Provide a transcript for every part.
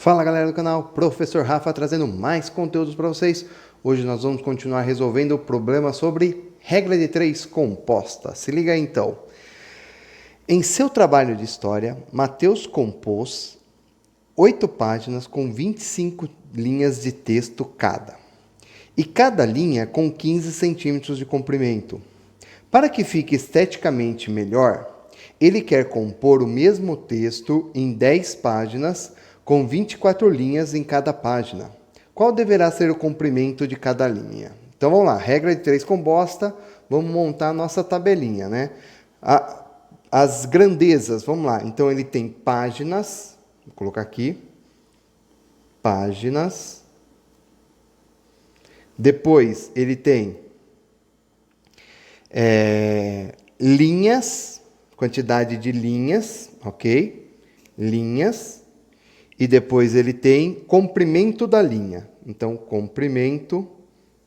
Fala galera do canal, Professor Rafa trazendo mais conteúdos para vocês. Hoje nós vamos continuar resolvendo o problema sobre regra de 3 composta. Se liga aí então. Em seu trabalho de história, Mateus compôs 8 páginas com 25 linhas de texto cada. E cada linha com 15 centímetros de comprimento. Para que fique esteticamente melhor, ele quer compor o mesmo texto em 10 páginas com 24 linhas em cada página. Qual deverá ser o comprimento de cada linha? Então vamos lá, regra de 3 composta, vamos montar a nossa tabelinha, né? As grandezas, vamos lá. Então ele tem páginas, vou colocar aqui, páginas. Depois ele tem linhas, quantidade de linhas, ok? Linhas. E depois ele tem comprimento da linha. Então, comprimento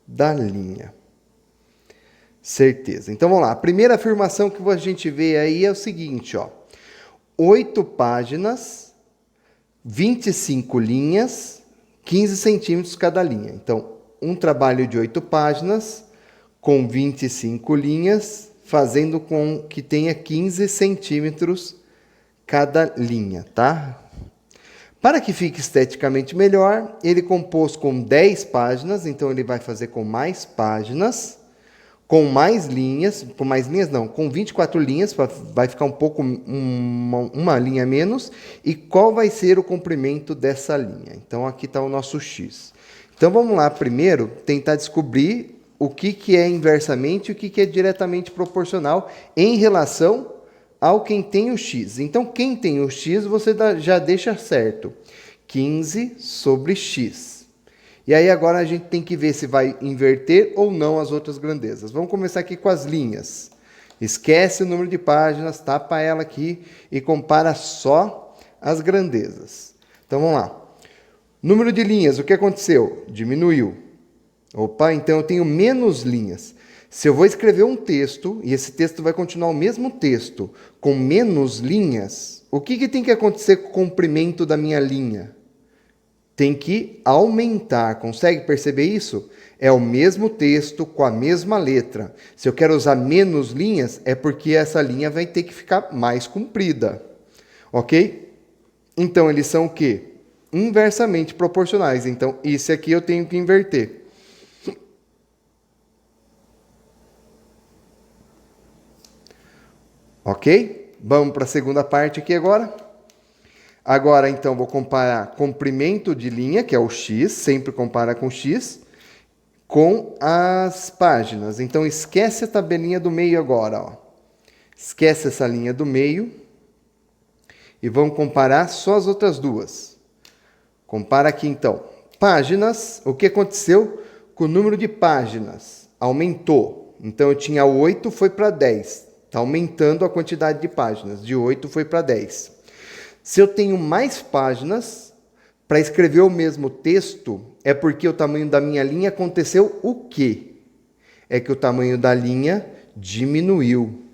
da linha. Certeza. Então, vamos lá. A primeira afirmação que a gente vê aí é o seguinte, ó. 8 páginas, 25 linhas, 15 centímetros cada linha. Então, um trabalho de 8 páginas com 25 linhas, fazendo com que tenha 15 centímetros cada linha, tá? Para que fique esteticamente melhor, ele compôs com 10 páginas, então ele vai fazer com mais páginas, com mais linhas não, com 24 linhas, vai ficar um pouco, uma linha a menos, e qual vai ser o comprimento dessa linha? Então aqui está o nosso X. Então vamos lá primeiro tentar descobrir o que é inversamente e o que é diretamente proporcional em relação ao quem tem o x. Então, quem tem o x, você já deixa certo. 15 sobre x. E aí, agora a gente tem que ver se vai inverter ou não as outras grandezas. Vamos começar aqui com as linhas. Esquece o número de páginas, tapa ela aqui e compara só as grandezas. Então, vamos lá. Número de linhas, o que aconteceu? Diminuiu. Opa, então eu tenho menos linhas. Se eu vou escrever um texto, e esse texto vai continuar o mesmo texto, com menos linhas, o que tem que acontecer com o comprimento da minha linha? Tem que aumentar. Consegue perceber isso? É o mesmo texto com a mesma letra. Se eu quero usar menos linhas, é porque essa linha vai ter que ficar mais comprida. Ok? Então, eles são o quê? Inversamente proporcionais. Então, esse aqui eu tenho que inverter. Ok? Vamos para a segunda parte aqui agora. Agora, então, vou comparar comprimento de linha, que é o x, sempre compara com x, com as páginas. Então, esquece a tabelinha do meio agora. Ó. Esquece essa linha do meio e vamos comparar só as outras duas. Compara aqui, então. Páginas, o que aconteceu com o número de páginas? Aumentou. Então, eu tinha 8, foi para 10. Está aumentando a quantidade de páginas. De 8 foi para 10. Se eu tenho mais páginas, para escrever o mesmo texto, é porque o tamanho da minha linha aconteceu o quê? É que o tamanho da linha diminuiu.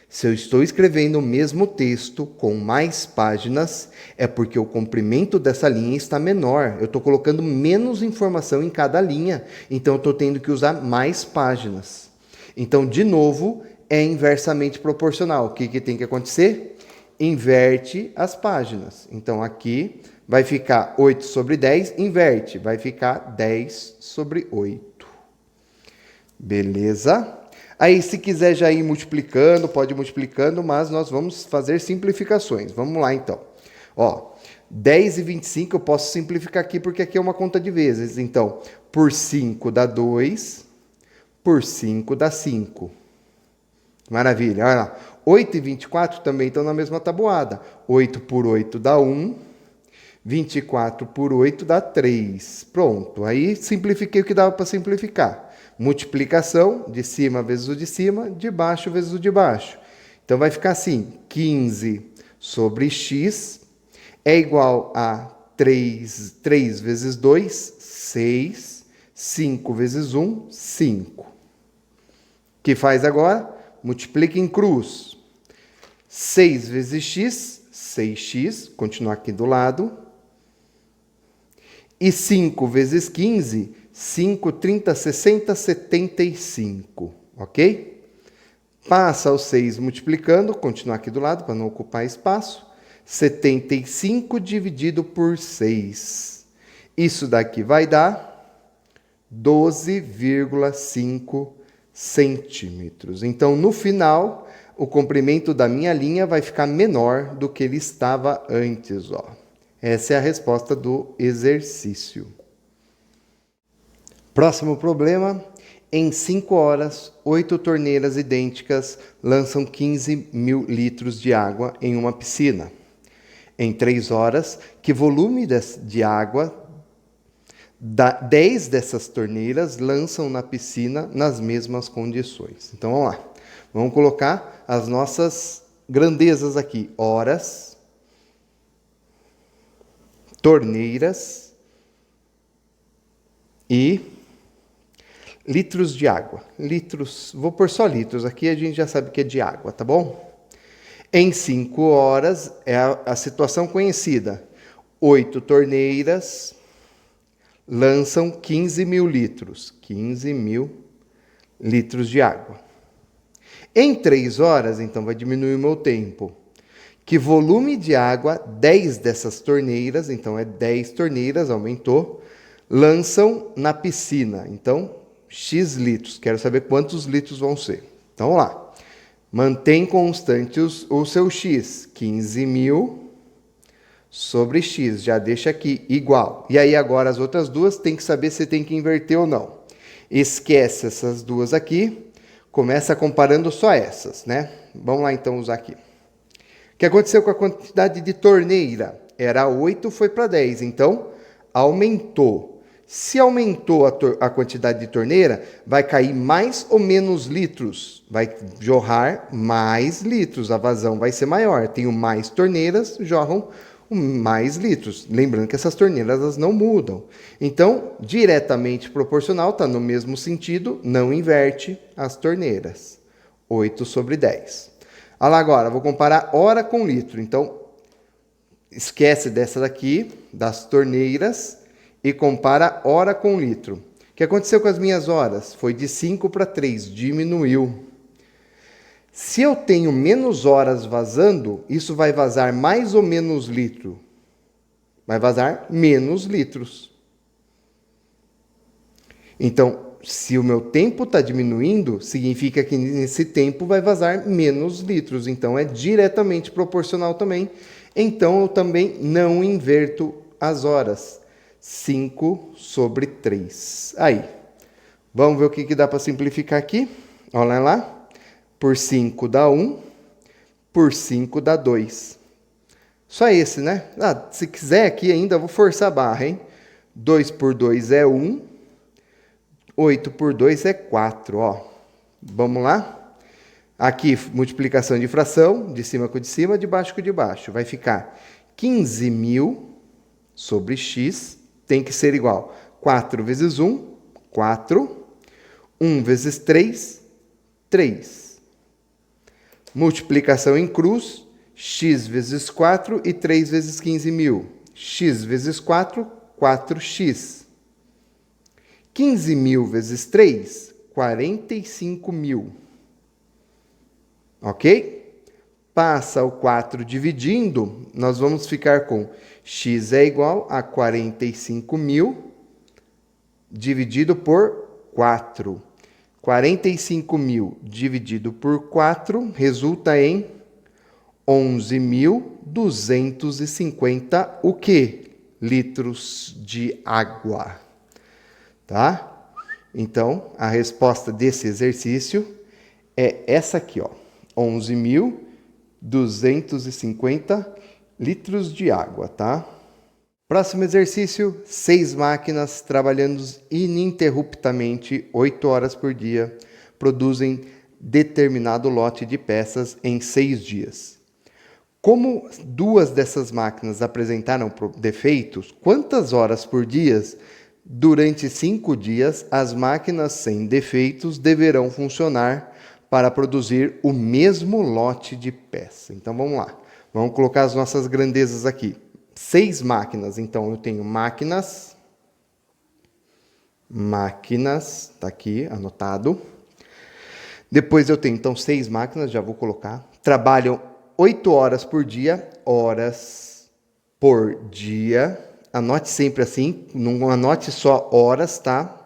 Se eu estou escrevendo o mesmo texto com mais páginas, é porque o comprimento dessa linha está menor. Eu estou colocando menos informação em cada linha. Então, eu estou tendo que usar mais páginas. Então, de novo, é inversamente proporcional. O que tem que acontecer? Inverte as páginas. Então, aqui vai ficar 8 sobre 10, inverte. Vai ficar 10 sobre 8. Beleza? Aí, se quiser já ir multiplicando, pode ir multiplicando, mas nós vamos fazer simplificações. Vamos lá, então. Ó, 10 e 25 eu posso simplificar aqui, porque aqui é uma conta de vezes. Então, por 5 dá 2, por 5 dá 5. Maravilha, olha lá. 8 e 24 também estão na mesma tabuada. 8 por 8 dá 1. 24 por 8 dá 3. Pronto, aí simplifiquei o que dava para simplificar. Multiplicação, de cima vezes o de cima, de baixo vezes o de baixo. Então, vai ficar assim, 15 sobre x é igual a 3 vezes 2, 6. 5 vezes 1, 5. O que faz agora? Multiplica em cruz. 6 vezes x, 6x, continuar aqui do lado, E 5 vezes 15, 5, 30, 60, 75, ok? Passa o 6 multiplicando, continuar aqui do lado para não ocupar espaço. 75 dividido por 6. Isso daqui vai dar 12,5 centímetros. Então, no final, o comprimento da minha linha vai ficar menor do que ele estava antes, ó. Essa é a resposta do exercício. Próximo problema. Em 5 horas, 8 torneiras idênticas lançam 15 mil litros de água em uma piscina. Em 3 horas, que volume de água 10 dessas torneiras lançam na piscina nas mesmas condições? Então, vamos lá. Vamos colocar as nossas grandezas aqui. Horas, torneiras e litros de água. Litros, vou pôr só litros aqui, a gente já sabe que é de água, tá bom? Em 5 horas, é a situação conhecida. 8 torneiras lançam 15 mil litros. 15 mil litros de água. Em 3 horas, então, vai diminuir o meu tempo. Que volume de água 10 dessas torneiras, então é 10 torneiras, aumentou, lançam na piscina. Então, X litros. Quero saber quantos litros vão ser. Então, vamos lá. Mantém constante o seu X. 15 mil sobre X. Já deixa aqui igual. E aí, agora, as outras duas, tem que saber se tem que inverter ou não. Esquece essas duas aqui. Começa comparando só essas, né? Vamos lá, então, usar aqui. O que aconteceu com a quantidade de torneira? Era 8, foi para 10. Então, aumentou. Se aumentou a quantidade de torneira, vai cair mais ou menos litros. Vai jorrar mais litros. A vazão vai ser maior. Tenho mais torneiras, jorram mais litros. Lembrando que essas torneiras elas não mudam. Então, diretamente proporcional, está no mesmo sentido, não inverte as torneiras. 8 sobre 10. Olha lá agora, vou comparar hora com litro. Então, esquece dessa daqui, das torneiras, e compara hora com litro. O que aconteceu com as minhas horas? Foi de 5 para 3, diminuiu. Se eu tenho menos horas vazando, isso vai vazar mais ou menos litro? Vai vazar menos litros. Então, se o meu tempo está diminuindo, significa que nesse tempo vai vazar menos litros. Então, é diretamente proporcional também. Então, eu também não inverto as horas. 5 sobre 3. Aí, vamos ver o que dá para simplificar aqui. Olha lá. Por 5 dá 1, por 5 dá 2. Só esse, né? Se quiser aqui ainda, eu vou forçar a barra, hein? 2 por 2 é 1, 8 por 2 é 4, ó. Vamos lá? Aqui, multiplicação de fração, de cima com de cima, de baixo com de baixo. Vai ficar 15 mil sobre x, tem que ser igual. 4 vezes 1, 4. 1 vezes 3, 3. Multiplicação em cruz, x vezes 4 e 3 vezes 15 mil. X vezes 4, 4x. 15 mil vezes 3, 45 mil. Ok? Passa o 4 dividindo, nós vamos ficar com x é igual a 45 mil dividido por 4. 45 mil dividido por 4 resulta em 11.250 o quê? Litros de água. Tá? Então, a resposta desse exercício é essa aqui, ó. 11.250 litros de água, tá? Próximo exercício, 6 máquinas trabalhando ininterruptamente 8 horas por dia, produzem determinado lote de peças em 6 dias. Como 2 dessas máquinas apresentaram defeitos, quantas horas por dia, durante 5 dias, as máquinas sem defeitos deverão funcionar para produzir o mesmo lote de peça? Então, vamos lá. Vamos colocar as nossas grandezas aqui. 6 máquinas, então eu tenho máquinas máquinas, está aqui anotado. Depois eu tenho, então, 6 máquinas, já vou colocar. Trabalham 8 horas por dia, horas por dia. Anote sempre assim, não anote só horas, tá?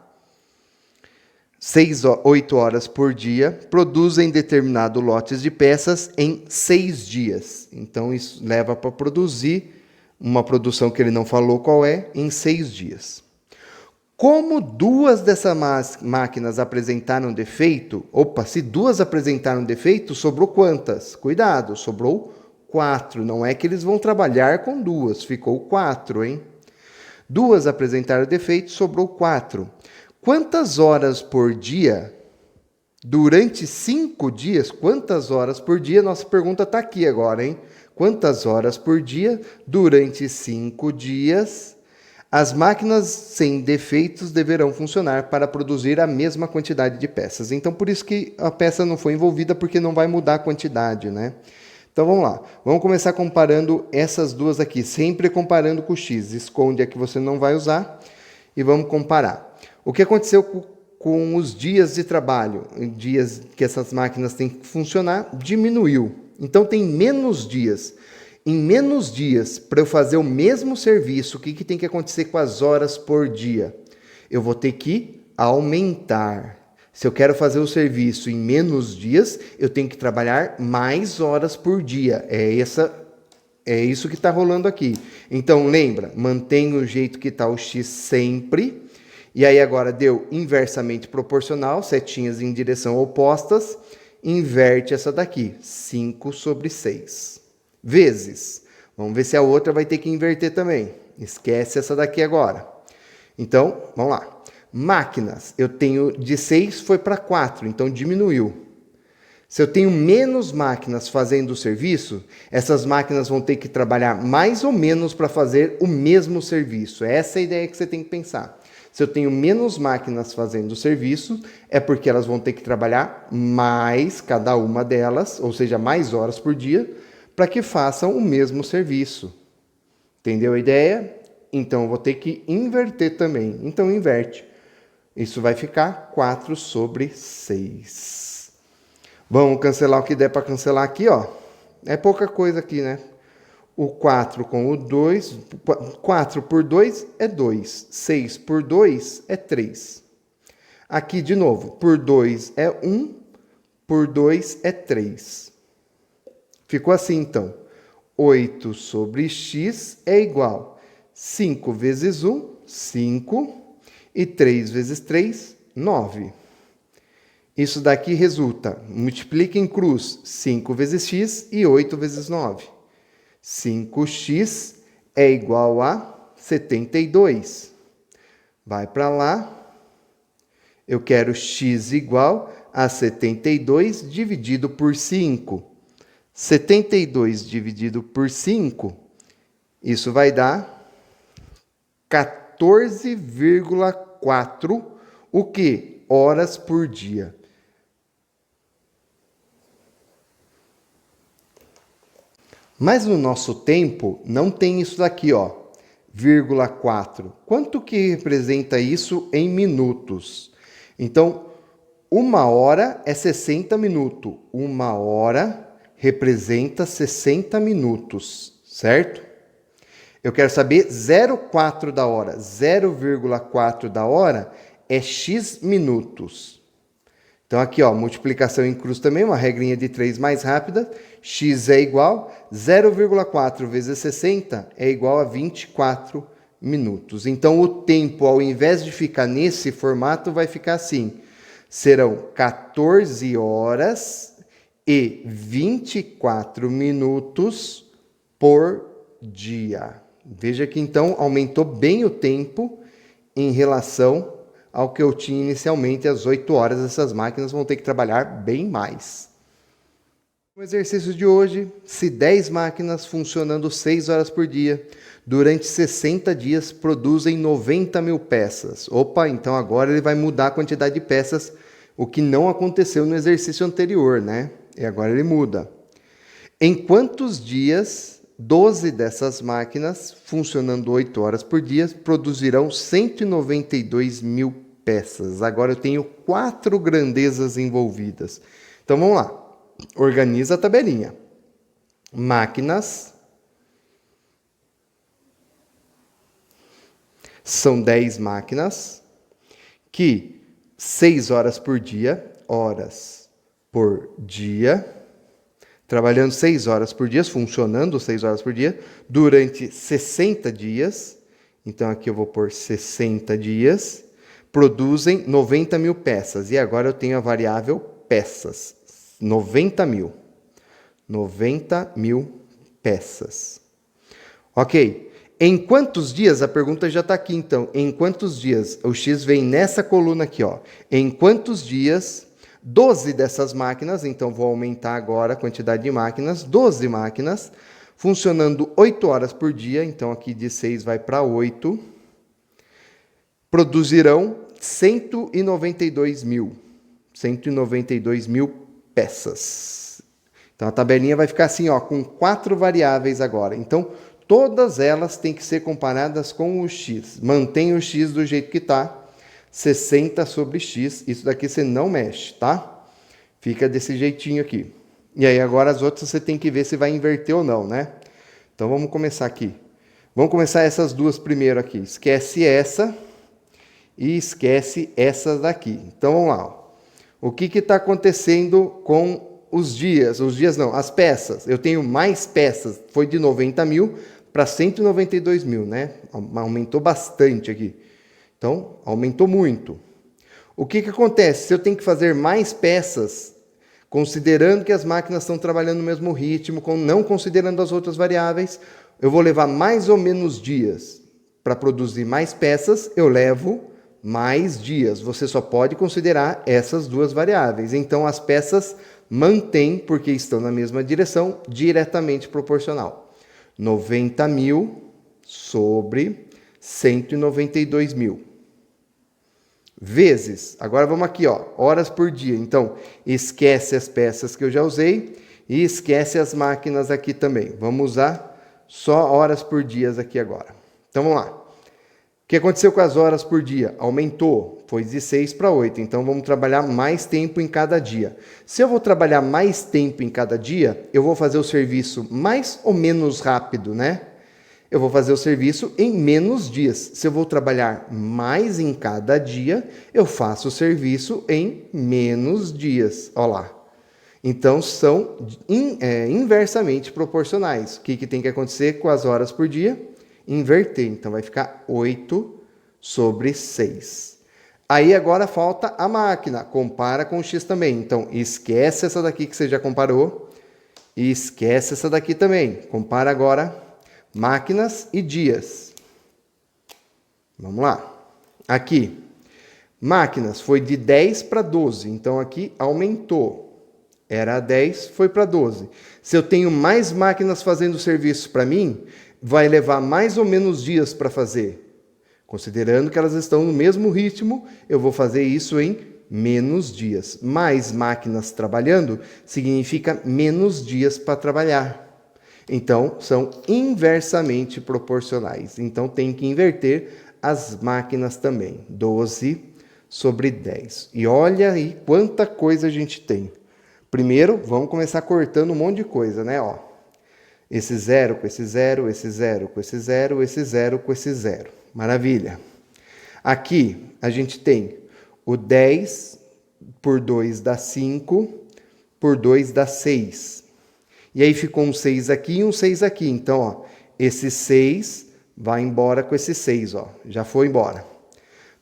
8 horas por dia, produzem determinado lotes de peças em 6 dias. Então, isso leva para produzir uma produção que ele não falou qual é, em 6 dias. Como 2 dessas máquinas apresentaram defeito, se 2 apresentaram defeito, sobrou quantas? Cuidado, sobrou 4. Não é que eles vão trabalhar com 2, ficou 4, hein? 2 apresentaram defeito, sobrou 4. Quantas horas por dia, durante 5 dias, quantas horas por dia? Nossa pergunta está aqui agora, hein? Quantas horas por dia, durante 5 dias, as máquinas sem defeitos deverão funcionar para produzir a mesma quantidade de peças? Então, por isso que a peça não foi envolvida, porque não vai mudar a quantidade, né? Então, vamos lá. Vamos começar comparando essas duas aqui, sempre comparando com o X. Esconde a que você não vai usar e vamos comparar. O que aconteceu com os dias de trabalho, dias que essas máquinas têm que funcionar, diminuiu. Então, tem menos dias. Em menos dias, para eu fazer o mesmo serviço, o que tem que acontecer com as horas por dia? Eu vou ter que aumentar. Se eu quero fazer o serviço em menos dias, eu tenho que trabalhar mais horas por dia. É isso que está rolando aqui. Então, lembra, mantenha o jeito que está o X sempre. E aí agora deu inversamente proporcional, setinhas em direção opostas. Inverte essa daqui, 5 sobre 6. Vezes. Vamos ver se a outra vai ter que inverter também. Esquece essa daqui agora. Então, vamos lá. Máquinas, eu tenho de 6 foi para 4, então diminuiu. Se eu tenho menos máquinas fazendo o serviço, essas máquinas vão ter que trabalhar mais ou menos para fazer o mesmo serviço. Essa é a ideia que você tem que pensar. Se eu tenho menos máquinas fazendo o serviço, é porque elas vão ter que trabalhar mais, cada uma delas, ou seja, mais horas por dia, para que façam o mesmo serviço. Entendeu a ideia? Então, eu vou ter que inverter também. Então, inverte. Isso vai ficar 4 sobre 6. Vamos cancelar o que der para cancelar aqui, ó. É pouca coisa aqui, né? O 4 com o 2. 4 por 2 é 2. 6 por 2 é 3. Aqui, de novo, por 2 é 1. Por 2 é 3. Ficou assim, então. 8 sobre x é igual a 5 vezes 1, 5. E 3 vezes 3, 9. Isso daqui resulta, multiplica em cruz, 5 vezes x e 8 vezes 9. 5x é igual a 72. Vai para lá. Eu quero x igual a 72 dividido por 5. 72 dividido por 5, isso vai dar 14,4 o quê? Horas por dia. Mas no nosso tempo não tem isso daqui, ó, vírgula 4. Quanto que representa isso em minutos? Então, 1 hora é 60 minutos. 1 hora representa 60 minutos, certo? Eu quero saber 0,4 da hora. 0,4 da hora é x minutos. Então, aqui, ó, multiplicação em cruz também, uma regrinha de 3 mais rápida. X é igual, 0,4 vezes 60 é igual a 24 minutos. Então, o tempo, ao invés de ficar nesse formato, vai ficar assim. Serão 14 horas e 24 minutos por dia. Veja que, então, aumentou bem o tempo em relação ao que eu tinha inicialmente, às 8 horas. Essas máquinas vão ter que trabalhar bem mais. No exercício de hoje, se 10 máquinas funcionando 6 horas por dia, durante 60 dias produzem 90 mil peças. Opa, então agora ele vai mudar a quantidade de peças, o que não aconteceu no exercício anterior, né? E agora ele muda. Em quantos dias 12 dessas máquinas, funcionando 8 horas por dia, produzirão 192 mil peças. Agora eu tenho 4 grandezas envolvidas. Então vamos lá. Organiza a tabelinha. Máquinas. São 10 máquinas que 6 horas por dia, trabalhando 6 horas por dia, funcionando 6 horas por dia, durante 60 dias, então aqui eu vou pôr 60 dias, produzem 90 mil peças. E agora eu tenho a variável peças, 90 mil. 90 mil peças. Ok. Em quantos dias? A pergunta já está aqui, então. Em quantos dias? O X vem nessa coluna aqui, ó. Em quantos dias? 12 dessas máquinas, então vou aumentar agora a quantidade de máquinas. 12 máquinas, funcionando 8 horas por dia. Então, aqui de 6 vai para 8. Produzirão 192 mil. 192 mil peças. Então, a tabelinha vai ficar assim, ó, com 4 variáveis agora. Então, todas elas têm que ser comparadas com o x. Mantém o x do jeito que está. 60 sobre x. Isso daqui você não mexe, tá? Fica desse jeitinho aqui. E aí agora as outras você tem que ver se vai inverter ou não, né? Então vamos começar aqui. Vamos começar essas duas primeiro aqui. Esquece essa e esquece essa daqui. Então vamos lá. Ó. O que está acontecendo com os dias? Os dias não, as peças. Eu tenho mais peças. Foi de 90 mil para 192 mil, né? Aumentou bastante aqui. Então, aumentou muito. O que acontece? Se eu tenho que fazer mais peças, considerando que as máquinas estão trabalhando no mesmo ritmo, não considerando as outras variáveis, eu vou levar mais ou menos dias. Para produzir mais peças, eu levo mais dias. Você só pode considerar essas duas variáveis. Então, as peças mantêm, porque estão na mesma direção, diretamente proporcional. 90 mil sobre 192 mil. Vezes, agora vamos aqui, ó, horas por dia. Então, esquece as peças que eu já usei e esquece as máquinas aqui também. Vamos usar só horas por dia aqui agora. Então, vamos lá. O que aconteceu com as horas por dia? Aumentou, foi de 6 para 8. Então, vamos trabalhar mais tempo em cada dia. Se eu vou trabalhar mais tempo em cada dia, eu vou fazer o serviço mais ou menos rápido, né? Eu vou fazer o serviço em menos dias. Se eu vou trabalhar mais em cada dia, eu faço o serviço em menos dias. Olha lá. Então, são inversamente proporcionais. O que tem que acontecer com as horas por dia? Inverter. Então, vai ficar 8 sobre 6. Aí, agora falta a máquina. Compara com o x também. Então, esquece essa daqui que você já comparou. E esquece essa daqui também. Compara agora máquinas e dias. Vamos lá. Aqui, máquinas foi de 10 para 12. Então, aqui aumentou. Era 10, foi para 12. Se eu tenho mais máquinas fazendo serviço para mim, vai levar mais ou menos dias para fazer. Considerando que elas estão no mesmo ritmo, eu vou fazer isso em menos dias. Mais máquinas trabalhando significa menos dias para trabalhar. Então, são inversamente proporcionais. Então, tem que inverter as máquinas também. 12 sobre 10. E olha aí quanta coisa a gente tem. Primeiro, vamos começar cortando um monte de coisa, né? Ó, esse zero com esse zero, esse zero com esse zero, esse zero com esse zero. Maravilha. Aqui, a gente tem o 10 por 2 dá 5, por 2 dá 6. E aí ficou um 6 aqui e um 6 aqui. Então, ó, esse 6 vai embora com esse 6, ó. Já foi embora.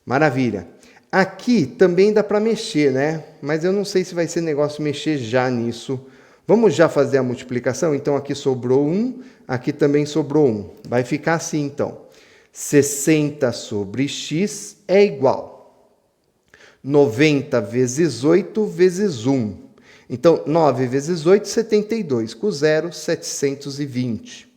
Maravilha. Aqui também dá para mexer, né? Mas eu não sei se vai ser negócio mexer já nisso. Vamos já fazer a multiplicação? Então, aqui sobrou 1, aqui também sobrou 1. Vai ficar assim, então. 60 sobre x é igual 90 vezes 8 vezes 1. Então, 9 vezes 8, 72. Com 0, 720.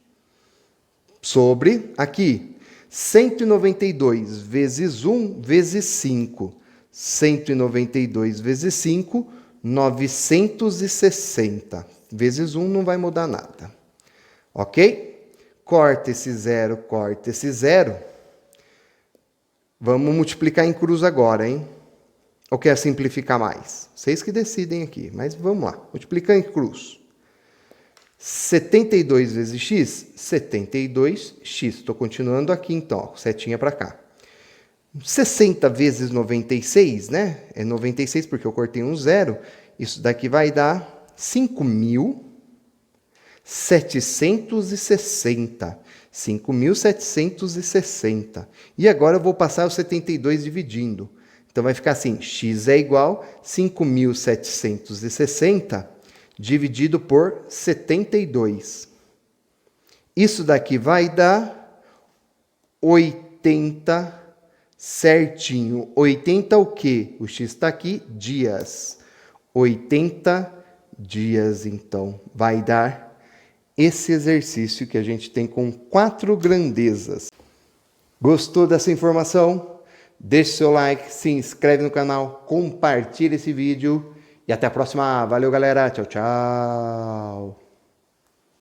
Sobre, aqui, 192 vezes 1 vezes 5. 192 vezes 5, 960. Vezes 1 não vai mudar nada. Ok? Corta esse 0, corta esse 0. Vamos multiplicar em cruz agora, hein? Ou quer simplificar mais? Vocês que decidem aqui, mas vamos lá. Multiplicar em cruz. 72 vezes x, 72x. Estou continuando aqui, então, ó, setinha para cá. 60 vezes 96, né? É 96 porque eu cortei um zero. Isso daqui vai dar 5.760. 5.760. E agora eu vou passar o 72 dividindo. Então vai ficar assim, x é igual a 5.760 dividido por 72. Isso daqui vai dar 80 certinho. 80 o quê? O x está aqui, dias. 80 dias, então, vai dar esse exercício que a gente tem com 4 grandezas. Gostou dessa informação? Deixe seu like, se inscreve no canal, compartilhe esse vídeo e até a próxima. Valeu, galera. Tchau, tchau.